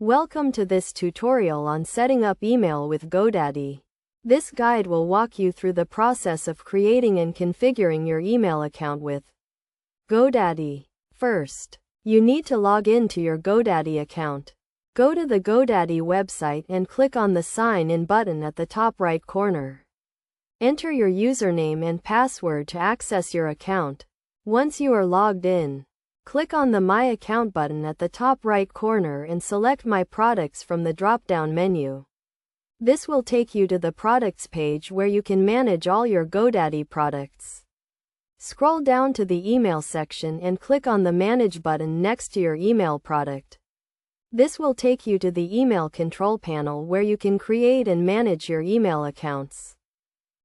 Welcome to this tutorial on setting up email with GoDaddy. This guide will walk you through the process of creating and configuring your email account with GoDaddy. First, you need to log in to your GoDaddy account. Go to the GoDaddy website and click on the Sign In button at the top right corner. Enter your username and password to access your account. Once you are logged in, click on the My Account button at the top right corner and select My Products from the drop-down menu. This will take you to the Products page where you can manage all your GoDaddy products. Scroll down to the Email section and click on the Manage button next to your email product. This will take you to the Email Control panel where you can create and manage your email accounts.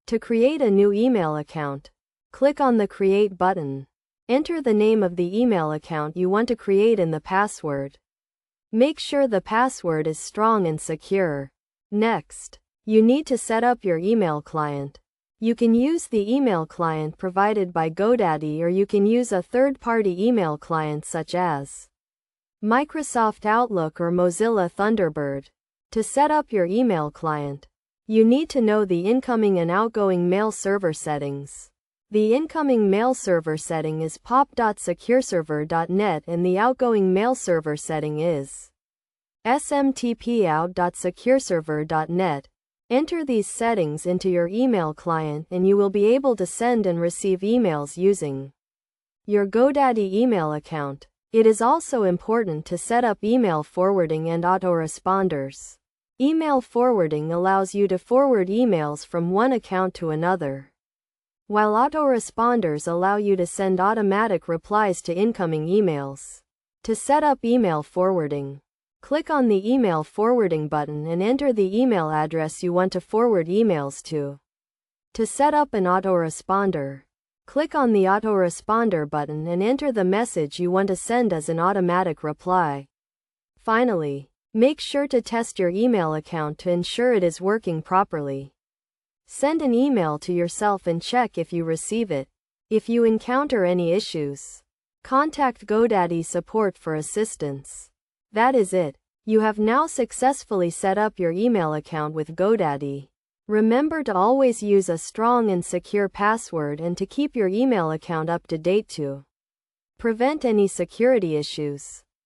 To create a new email account, click on the Create button. Enter the name of the email account you want to create and the password. Make sure the password is strong and secure. Next, you need to set up your email client. You can use the email client provided by GoDaddy, or you can use a third-party email client such as Microsoft Outlook or Mozilla Thunderbird. To set up your email client, you need to know the incoming and outgoing mail server settings. The incoming mail server setting is pop.secureserver.net and the outgoing mail server setting is smtpout.secureserver.net. Enter these settings into your email client and you will be able to send and receive emails using your GoDaddy email account. It is also important to set up email forwarding and autoresponders. Email forwarding allows you to forward emails from one account to another, while autoresponders allow you to send automatic replies to incoming emails. To set up email forwarding, click on the Email Forwarding button and enter the email address you want to forward emails to. To set up an autoresponder, click on the Autoresponder button and enter the message you want to send as an automatic reply. Finally, make sure to test your email account to ensure it is working properly. Send an email to yourself and check if you receive it. If you encounter any issues, contact GoDaddy support for assistance. That is it. You have now successfully set up your email account with GoDaddy. Remember to always use a strong and secure password and to keep your email account up to date to prevent any security issues.